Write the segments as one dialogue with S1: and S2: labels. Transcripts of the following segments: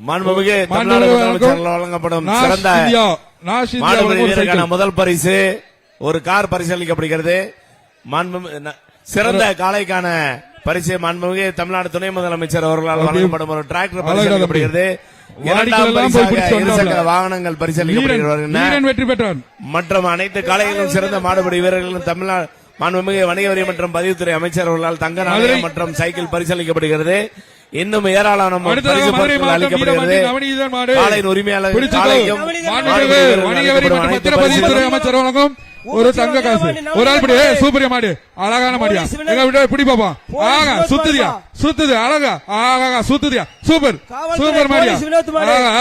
S1: மாண்புமிகு தமிழ்நாடு முதலமைச்சர் வழங்கப்படும் சிறந்த மாடுபிடி வீரருக்கான முதல் பரிசு ஒரு கார் பரிசளிக்கப்படுகிறது. சிறந்த காளைக்கான பரிசு மாண்புமிகு தமிழ்நாடு துணை முதலமைச்சர் அவர்களால் வழங்கப்படும் ஒரு டிராக்டர் பரிசளிக்கப்படுகிறது. இரண்டாம் பரிசாக இருசக்கர வாகனங்கள் பரிசளிக்கப்படுகின்றன. மற்றும் அனைத்து காளைகளும் சிறந்த மாடுபிடி வீரர்களும் தமிழ்நாடு மாண்புமிகு வணிக வரி மற்றும் பதிவுத்துறை அமைச்சர் அவர்களால் தங்க நாணயம் மற்றும் சைக்கிள் பரிசளிக்கப்படுகிறது. இன்னும் ஏராளமான பரிசு பொருட்கள் அளிக்கப்படுகிறது. காளையின் உரிமையாளர்
S2: அமைச்சர் வழங்கும் ஒரு தங்க காசு ஒரு ஆள் படி சூப்பர் மாடு அழகான மாடியா எங்க விட பிடி பாப்போம். ஆகா சுத்துதியா சுத்துது அழகா ஆகா சுத்துதியா சூப்பர் சூப்பர் மாடியா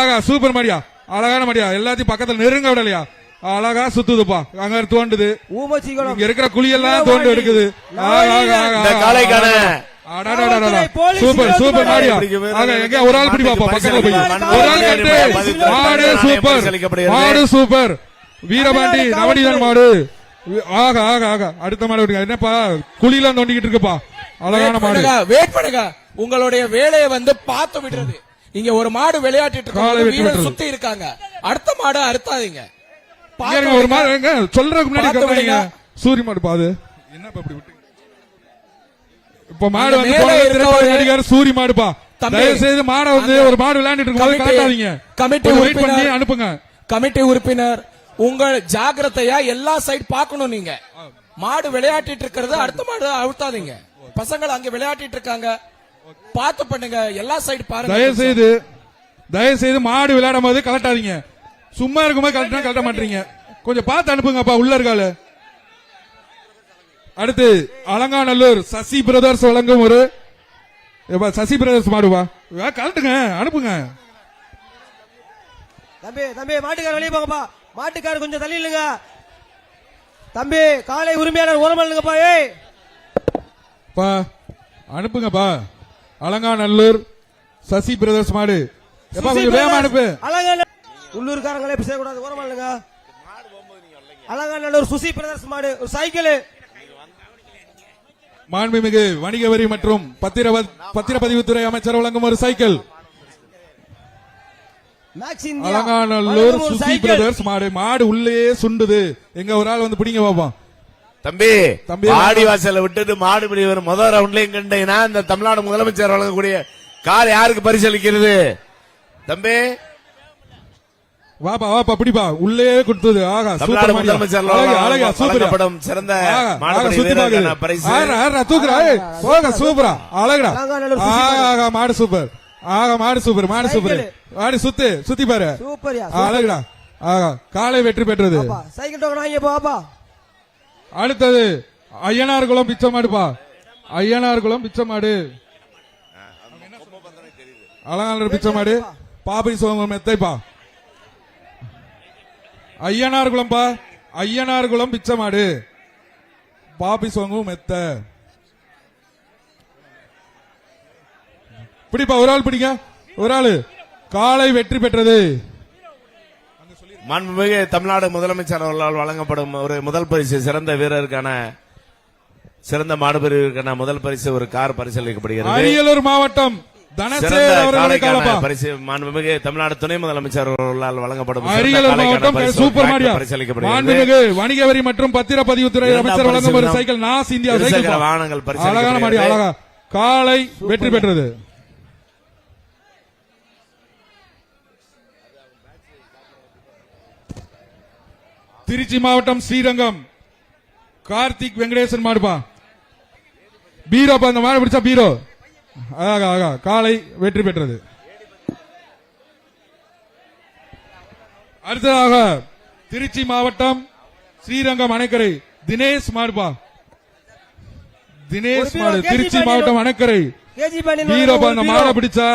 S2: ஆகா சூப்பர் மாடியா அழகான மாடியா எல்லாத்தையும் பக்கத்துல நெருங்க விடலையா அழகா சுத்துதுப்பா அங்க தோண்டுது இருக்கிற குழியெல்லாம் தோண்டு எடுக்குது. சூப்பர் சூப்பர் மாடியா எங்க ஒரு ஆள் பிடி பாப்பா பக்கத்துல போய் ஒரு ஆள் மாடு சூப்பர் மாடு சூப்பர் வீரபாண்டி நவநீதன் மாடு ஆகா ஆகா ஆகா அடுத்த மாடு விடுங்க. என்னப்பா குழியெல்லாம் தோண்டிக்கிட்டு இருக்குப்பா அழகான மாடு.
S3: வெயிட் பண்ணுங்க உங்களுடைய வேலையை பார்த்து விடுறது. நீங்க ஒரு மாடு விளையாட்டு சுத்தி இருக்காங்க அடுத்த மாடு அறுத்தாதீங்க.
S2: ஒரு மாடு சொல்றதுக்கு முன்னாடி சூரிய மாடு பாது என்னப்பா இப்படி விட்டு இப்ப மாடு வந்து சூரிய மாடுப்பா தயவு செய்து மாடை ஒரு மாடு விளையாண்டுட்டு இருக்கும் கலட்டாதீங்க.
S3: கமிட்டி
S2: வெயிட் பண்ணி அனுப்புங்க.
S3: கமிட்டி உறுப்பினர் உங்கள் ஜாக்கிரதையா எல்லா சைடு பாக்கணும். நீங்க மாடு விளையாட்டிட்டு இருக்கிறது அடுத்த மாடு அழுத்தாதீங்க. பசங்க அங்க விளையாட்டிட்டு இருக்காங்க பாத்து பண்ணுங்க எல்லா சைடு பாருங்க.
S2: தயவு செய்து மாடு விளையாடும் போது கலட்டாதீங்க. சும்மா இருக்கும்போது கலட்டினா கலட்ட மாட்டீங்க. கொஞ்சம் பார்த்து அனுப்புங்கப்பா உள்ள இருக்கால. அடுத்து அலங்காநல்லூர் சசி பிரதர்ஸ் வழங்கும் ஒரு சசி பிரதர்ஸ் மாடுவா கலட்டுங்க அனுப்புங்க.
S4: தம்பி தம்பி மாட்டுக்கார வெளியே போங்கப்பா. மாட்டுக்கார கொஞ்சம் தள்ளி இல்லைங்க தம்பி. காலை உரிமையாளர் ஓரமா இல்லைங்கப்பா.
S2: பா அனுப்புங்கப்பா. அலங்காநல்லூர் சசி பிரதர்ஸ் மாடு கொஞ்சம் வேகமா அனுப்பு.
S4: உள்ளூர்காரங்களே பேசக்கூடாது ஓரமா இல்லைங்க. அலங்காநல்லூர் சுசி பிரதர்ஸ் மாடு ஒரு சைக்கிள்.
S2: மாண்புமிகு வணிக வரி மற்றும் பத்திரப்பதிவுத்துறை அமைச்சர் வழங்கும் ஒரு சைக்கிள். அலங்காநல்லூர் சுசி பிரதர்ஸ் மாடு மாடு உள்ளே சுண்டுது. எங்க ஒரு ஆள் பிடிங்க பாப்போம்.
S1: தம்பி தம்பி ஆடி வாசல விட்டுட்டு மாடு பிடி வரும் முதல் ரவுண்ட்லயும் கண்டீங்கன்னா இந்த தமிழ்நாடு முதலமைச்சர் வழங்கக்கூடிய கார் யாருக்கு பரிசளிக்கிறது? தம்பி
S2: வாப்பா வாப்பா பிடிப்பா உள்ளே கொடுத்தது. ஆகா
S1: தமிழ்நாடு முதலமைச்சர் வழங்கப்படும் சிறந்த
S2: சூப்பரா அழகா ஆகா மாடு சூப்பர் ஆகா மாடு சூப்பர் மாடு சூப்பர் மாடு சுத்தி பாரு அழகுடா ஆகா காலை வெற்றி பெற்றது. அடுத்தது ஐயனார்குளம் பிச்சை மாடுப்பா. ஐயனார்குளம் பிச்சை மாடு அலங்காநல்லூர் பிச்சை மாடு பாபை சோமம் மெத்தைப்பா. ஐயனார்குளம்பா ஐயனார்குளம் பிச்சை மாடு பாபி சோங்கும் மெத்த பிடிப்பா. ஒரு ஆள் பிடிங்க ஒரு ஆளு காலை வெற்றி பெற்றது.
S1: மாண்புமிகு தமிழ்நாடு முதலமைச்சர் அவர்களால் வழங்கப்படும் ஒரு முதல் பரிசு சிறந்த வீரருக்கான சிறந்த மாடுபிரிவுக்கான முதல் பரிசு ஒரு கார் பரிசளிக்கப்படுகிறது.
S2: அரியலூர் மாவட்டம்
S1: பரிசு மாண்புமிகு தமிழ்நாடு துணை முதலமைச்சர் அவர்களால் வழங்கப்படும்
S2: அரியலூர் மாவட்டம் சூப்பர் மாடியா பரிசளிக்கப்படுகிறது. வணிக வரி மற்றும் பத்திரப்பதிவுத்துறை அமைச்சர் வழங்கும் ஒரு சைக்கிள் நாஸ் இந்தியா சைக்கிள்
S1: வாகனங்கள்
S2: அழகான மாடியா அழகா காலை வெற்றி பெற்றது. திருச்சி மாவட்டம் ஸ்ரீரங்கம் கார்த்திக் வெங்கடேசன் மாடுப்பா. பீரோப்பா அந்த மாடு பிடிச்சா பீரோ ஆகா ஆகா காலை வெற்றி பெற்றது. அடுத்ததாக திருச்சி மாவட்டம் ஸ்ரீரங்கம் அணைக்கரை தினேஷ் மாடுப்பா. தினேஷ் மாடு திருச்சி மாவட்டம் அணைக்கரை பீரோப்பா அந்த மாடை பிடிச்சா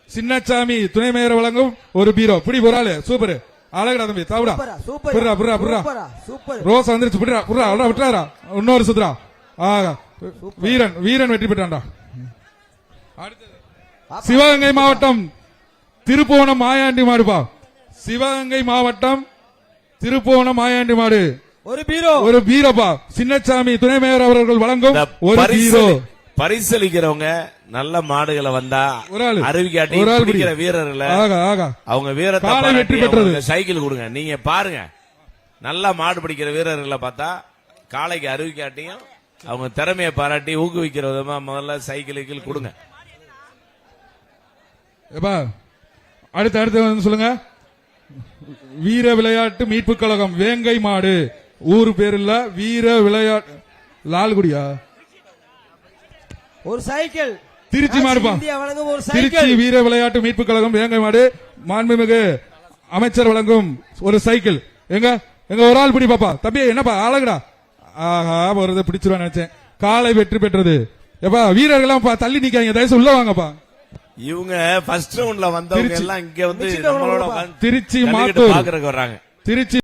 S2: சின்னசாமி துணை மேயர் வழங்கும் ஒரு பீரோ பிடி ஒரு ஆளு சூப்பர் அழகடா தம்பி தாவுடா புர்ரா புர்ரா புர்ரா ரோஸ் வந்துருச்சு புர்ரா புர்ரா அவ்வளோ விட்டுறாரா இன்னொரு சுத்துறா ஆகா வீரன் வீரன் வெற்றி பெற்றான்டா. சிவகங்கை மாவட்டம் திருப்புவனம் மாயாண்டி மாடுப்பா. சிவகங்கை மாவட்டம் திருப்புவனம் மாயாண்டி மாடு ஒரு பீரோப்பா. சின்னசாமி துணை மேயர் அவர்கள் வழங்கும் ஒரு பீரோ.
S1: பரிசளிக்கிறவங்க நல்ல மாடுகளை வந்தா
S2: ஒரு ஆளு.
S1: அறிவிக்காட்டி
S2: ஒரு ஆள்
S1: பிடிக்கிற
S2: பிடி.
S1: வீரர்களை
S2: ஆகா ஆகா
S1: அவங்க வீரத்தை
S2: காளை
S1: பாராட்டி
S2: வெற்றி பெற்றது.
S1: அவங்களுக்கு சைக்கிள் கொடுங்க. நீங்க பாருங்க, நல்லா மாடு பிடிக்கிற வீரர்களை பார்த்தா காளைக்கு அறிவிக்காட்டியும் அவங்க திறமையை பாராட்டி ஊக்குவிக்கிற விதமா முதல்ல சைக்கிள் கொடுங்க.
S2: எப்பா அடுத்து வந்து சொல்லுங்க. வீர விளையாட்டு மீட்பு கழகம் வேங்கை மாடு, ஊர் பேர் இல்ல, வீர விளையாட்டு லால்குடியா,
S4: ஒரு சைக்கிள்
S2: திருச்சி மாடுப்பா.
S4: இந்தியா வழங்கும் ஒரு
S2: திருச்சி
S4: சைக்கிள்.
S2: வீர விளையாட்டு மீட்பு கழகம் வேங்கை மாடு, மாண்புமிகு அமைச்சர் வழங்கும் ஒரு சைக்கிள். எங்க எங்க ஒரு ஆள் பிடி பாப்பா. தம்பி என்னப்பா அழகுடா. ஆஹா ஒரு பிடிச்சிருவான்னு நினைச்சேன். காளை வெற்றி பெற்றது. எப்பா வீரர்கள்லாம் தள்ளி நிக்காங்க, தயவுசு உள்ள வாங்கப்பா.
S1: இவங்க ஃபர்ஸ்ட் ரவுண்ட்ல வந்தவங்க
S2: திருச்சி.
S1: எல்லாம் இங்க வந்து
S4: முடிச்சிட்டு
S1: நம்மளோட
S4: வாங்கப்பா.
S1: உட்கார்ந்து
S2: திருச்சி
S1: ஜல்லிக்கட்டு
S2: மாத்தூர்,
S1: பாக்குறதுக்கு வர்றாங்க.
S2: திருச்சி